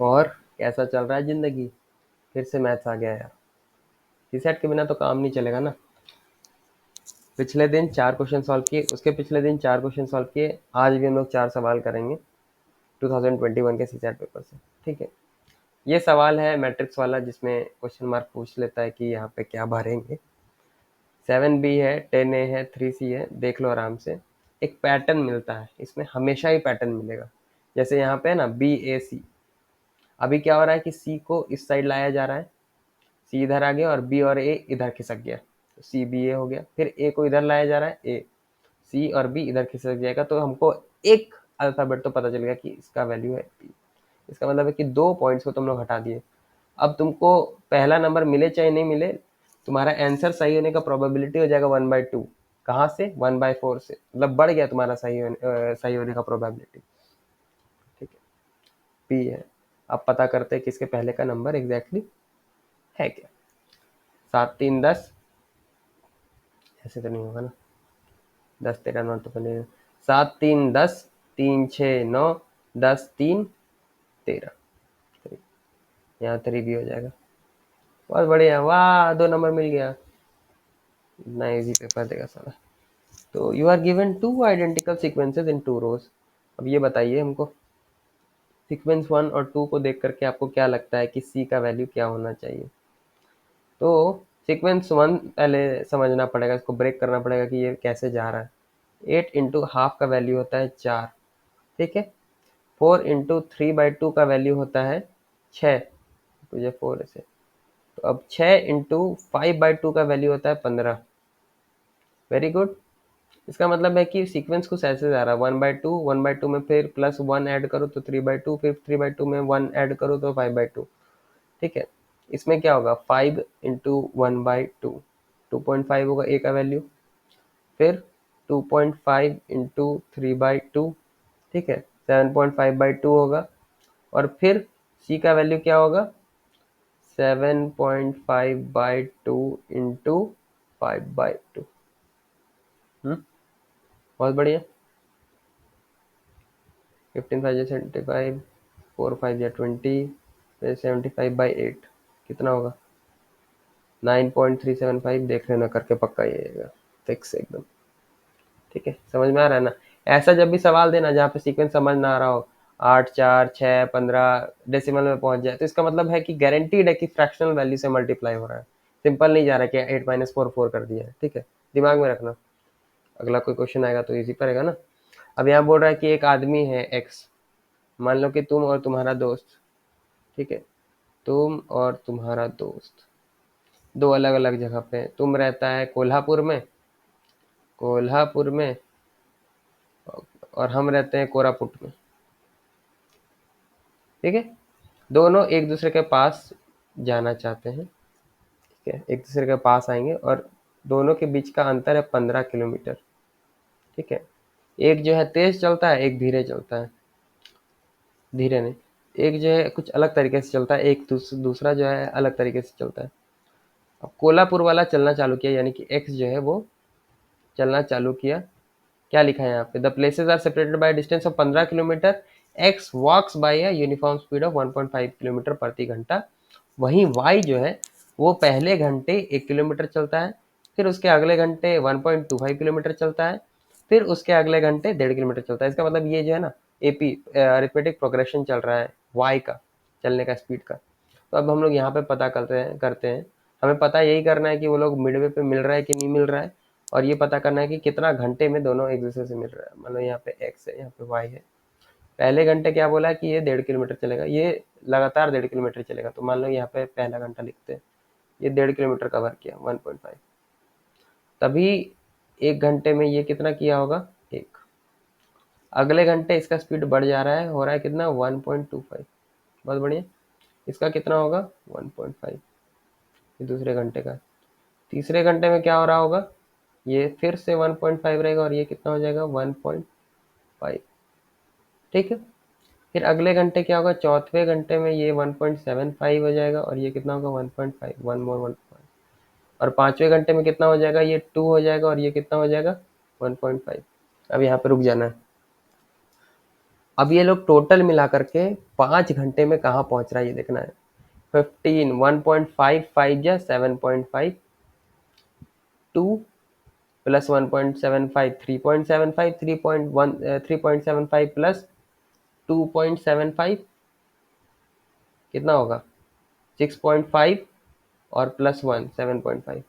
और कैसा चल रहा है जिंदगी? फिर से मैथ्स आ गया यार। सीसेट के बिना तो काम नहीं चलेगा ना। पिछले दिन 4 क्वेश्चन सॉल्व किए, उसके पिछले दिन 4 क्वेश्चन सॉल्व किए, आज भी हम लोग 4 सवाल करेंगे 2021 के सीसेट पेपर से। ठीक है, ये सवाल है मैट्रिक्स वाला जिसमें क्वेश्चन मार्क पूछ लेता है कि यहाँ पे क्या भरेंगे। 7B है, 10A है, 3C है, देख लो आराम से। एक पैटर्न मिलता है इसमें, हमेशा ही पैटर्न मिलेगा। जैसे यहाँ पे है ना BAC, अभी क्या हो रहा है कि C को इस साइड लाया जा रहा है, C इधर आ गया और B और A इधर खिसक गया, तो CBA हो गया। फिर A को इधर लाया जा रहा है, A, C और B इधर खिसक जाएगा, तो हमको एक अल्फाबेट तो पता चल गया कि इसका वैल्यू है P। इसका मतलब है कि 2 पॉइंट्स को तुम लोग हटा दिए। अब तुमको पहला नंबर मिले चाहे नहीं मिले, तुम्हारा आंसर सही होने का प्रोबेबिलिटी हो जाएगा 1/2। कहाँ से? 1/4 से, मतलब बढ़ गया तुम्हारा सही होने का प्रोबेबिलिटी। ठीक है, P है। अब पता करते हैं कि इसके पहले का नंबर एग्जैक्टली है क्या। 7 3 10, ऐसे तो नहीं होगा ना, 10 13 9 तो बनेगा। 7 3 10, 3 6 9, 10 3 13, यहाँ 3 भी हो जाएगा। बहुत बढ़िया, वाह 2 नंबर मिल गया। इतना इजी पेपर देगा साला। तो you are given 2 identical sequences in 2 rows. अब ये बताइए हमको, सीक्वेंस 1 और 2 को देख करके आपको क्या लगता है कि सी का वैल्यू क्या होना चाहिए? तो सीक्वेंस 1 पहले समझना पड़ेगा, इसको ब्रेक करना पड़ेगा कि ये कैसे जा रहा है। 8 इंटू हाफ का वैल्यू होता है 4, ठीक है। 4 इंटू 3/2 का वैल्यू होता है 6, मुझे 4 ऐसे। तो अब 6 इंटू 5/2 का वैल्यू होता है 15। Very good. इसका मतलब है कि सीक्वेंस कुछ ऐसे जा रहा है, 1/2, 1/2 में फिर +1 ऐड करो तो 3/2, फिर 3/2 में 1 ऐड करो तो 5/2। ठीक है, इसमें क्या होगा, 5 इंटू 1/2, 2.5 होगा ए का वैल्यू। फिर 2.5 इंटू 3/2, ठीक है, 7.5/2 होगा। और फिर सी का वैल्यू क्या होगा, 7.5/2 इंटू 5/2। बहुत बढ़िया। 15 5 75, 4 5 20, फिर 75/8 कितना होगा, 9.375। देख लेना करके, पक्का ये आएगा, फिक्स एकदम। ठीक है, समझ में आ रहा है ना। ऐसा जब भी सवाल देना जहाँ पे सीक्वेंस समझ ना आ रहा हो, 8 4 6 15 डेसिमल में पहुंच जाए, तो इसका मतलब है कि गारंटीड है कि फ्रैक्शनल वैल्यू से मल्टीप्लाई हो रहा है। सिंपल नहीं जा रहा है कि 8 - 4 4 कर दिया है। ठीक है, दिमाग में रखना, अगला कोई क्वेश्चन आएगा तो इजी पड़ेगा ना। अब यहाँ बोल रहा है कि एक आदमी है एक्स, मान लो कि तुम और तुम्हारा दोस्त, ठीक है, तुम और तुम्हारा दोस्त दो अलग अलग जगह पे, तुम रहता है कोल्हापुर में, कोल्हापुर में, और हम रहते हैं कोरापुट में। ठीक है, दोनों एक दूसरे के पास जाना चाहते हैं। ठीक है, एक दूसरे के पास आएंगे और दोनों के बीच का अंतर है 15 किलोमीटर। ठीक है, एक जो है तेज चलता है, एक धीरे चलता है, धीरे नहीं, एक जो है कुछ अलग तरीके से चलता है, एक दूसरा जो है अलग तरीके से चलता है। अब कोल्हापुर वाला चलना चालू किया, यानी कि एक्स जो है वो चलना चालू किया। क्या लिखा है यहाँ पे, the places are separated by distance of 15 kilometre, X walks by a uniform speed of 1.5 kilometre प्रति घंटा। वहीं वाई जो है वो पहले घंटे 1 किलोमीटर चलता है, फिर उसके अगले घंटे 1.25 किलोमीटर चलता है, फिर उसके अगले घंटे 1.5 किलोमीटर चलता है। इसका मतलब ये जो है ना एपी अरिथमेटिक प्रोग्रेशन चल रहा है वाई का, चलने का स्पीड का। तो अब हम लोग यहाँ पे पता करते हैं, हमें पता यही करना है कि वो लोग मिडवे पे मिल रहा है कि नहीं मिल रहा है, और ये पता करना है कि कितना घंटे में दोनों एक दूसरे से मिल रहा है। मतलब यहाँ पे एक्स है, यहाँ पे वाई है। पहले घंटे क्या बोला कि ये 1.5 किलोमीटर चलेगा, ये लगातार 1.5 किलोमीटर चलेगा, तो मान लो यहाँ पे पहला घंटा लिखते हैं, ये 1.5 किलोमीटर कवर किया 1.5, तभी एक घंटे में ये कितना किया होगा, एक। अगले घंटे इसका स्पीड बढ़ जा रहा है, हो रहा है कितना, 1.25। बहुत बढ़िया, इसका कितना होगा 1.5, ये दूसरे घंटे का। तीसरे घंटे में क्या हो रहा होगा, ये फिर से 1.5 रहेगा और ये कितना हो जाएगा 1.5। ठीक है, फिर अगले घंटे क्या होगा, चौथे घंटे में ये 1.75 हो जाएगा और ये कितना होगा 1.5, वन मोर 1। और पांचवें घंटे में कितना हो जाएगा, ये 2 हो जाएगा और ये कितना हो जाएगा 1.5। अब यहाँ पे रुक जाना है। अब ये लोग टोटल मिला करके 5 घंटे में कहाँ पहुंच रहा है ये देखना है। 15 1.55 या 7.5 2 प्लस 1.75 3.75 3.1 3.75 प्लस 2.75 कितना होगा 6.5 और प्लस 1 7.5।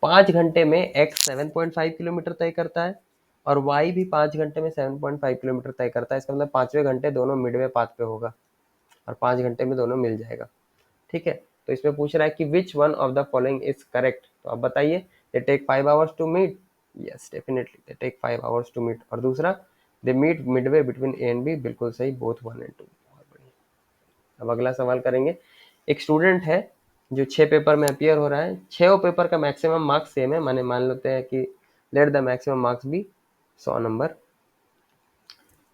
5 घंटे में x 7.5 किलोमीटर तय करता है और y भी 5 घंटे में 7.5 किलोमीटर तय करता है। इसका मतलब 5वें घंटे दोनों मिडवे पाथ पे होगा और 5 घंटे में दोनों मिल जाएगा। ठीक है, तो इसमें पूछ रहा है कि which one of the following is correct. तो आप बताइए, they take 5 hours to meet, yes definitely they take 5 hours to meet. और दूसरा, they meet midway between A and B, बिल्कुल सही, बोथ 1 and 2। बहुत बढ़िया। अब अगला सवाल करेंगे। एक स्टूडेंट है जो 6 पेपर में अपियर हो रहा है, 6 पेपर का मैक्सिमम मार्क्स सेम है, माने मान लेते हैं कि लेट द मैक्सिमम मार्क्स भी 100 नंबर।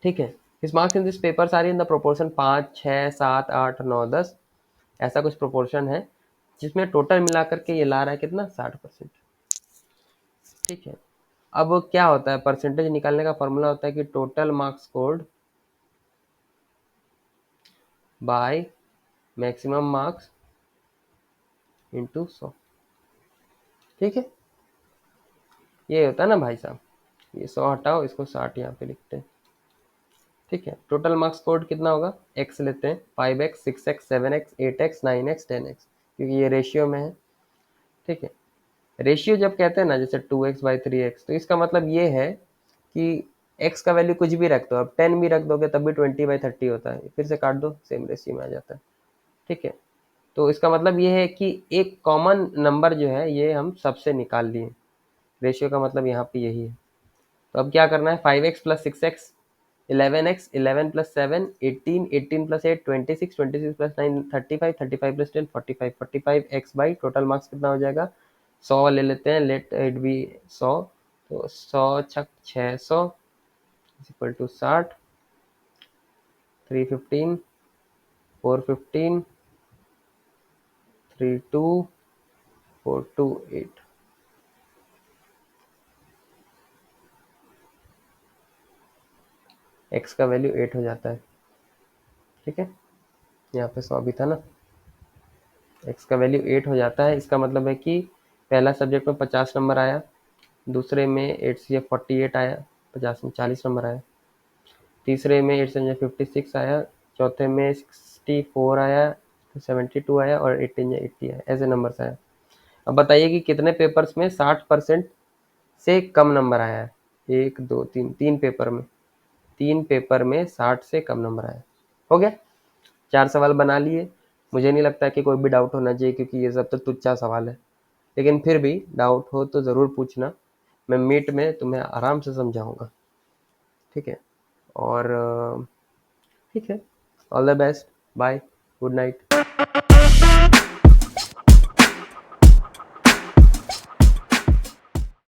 ठीक है, his marks in this papers are in the proportion 5 6 7 8 9 10, ऐसा कुछ प्रोपोर्शन है जिसमें टोटल मिला करके ये ला रहा है कितना 60%। ठीक है, अब क्या होता है, परसेंटेज निकालने का फॉर्मूला होता है कि total marks scored by maximum marks into 100। ठीक है, ये होता है ना भाई साहब, ये 100 हटाओ, इसको 60 यहाँ पे लिखते हैं। ठीक है, टोटल मार्क्स स्कोर्ड कितना होगा, x लेते हैं 5x 6x 7x 8x 9x 10x, क्योंकि ये रेशियो में है। ठीक है, रेशियो जब कहते हैं ना जैसे 2x/3x, तो इसका मतलब ये है कि x का वैल्यू कुछ भी रख दो, अब 10 भी रख दोगे तब भी 20/30 होता है, फिर से काट दो सेम रेशियो में आ जाता है। ठीक है, तो इसका मतलब ये है कि एक कॉमन नंबर जो है ये हम सबसे निकाल लिए, रेशियो का मतलब यहाँ पे यही है। तो अब क्या करना है, 5x plus 6x 11x 11 plus 7 18 18 plus 8 26 26 plus 9 35 35 plus 10 45 45x by total marks कितना हो जाएगा 100 ले लेते हैं, लेट इट बी 100, तो 100 छक 600 इक्वल टू 60 315 415 32 428। x का वैल्यू 8 हो जाता है। ठीक है, यहाँ पे 100 भी था ना, x का वैल्यू 8 हो जाता है। इसका मतलब है कि पहला सब्जेक्ट में 50 नंबर आया, दूसरे में 8 से 48 आया, 50 में 40 नंबर आया, तीसरे में 8 से 56 आया, चौथे में 64 आया, 72 आया और 18 या 80 आया, ऐसे नंबर आया। अब बताइए कि कितने पेपर्स में 60% से कम नंबर आया है। 1 2 3, 3 पेपर में, 3 पेपर में 60 से कम नंबर आया। हो गया, 4 सवाल बना लिए। मुझे नहीं लगता कि कोई भी डाउट होना चाहिए, क्योंकि ये सब तो तुच्छा सवाल है, लेकिन फिर भी डाउट हो तो ज़रूर पूछना, मैं मीट में तुम्हें आराम से समझाऊंगा। ठीक है, और ठीक है, all the best, bye, good night.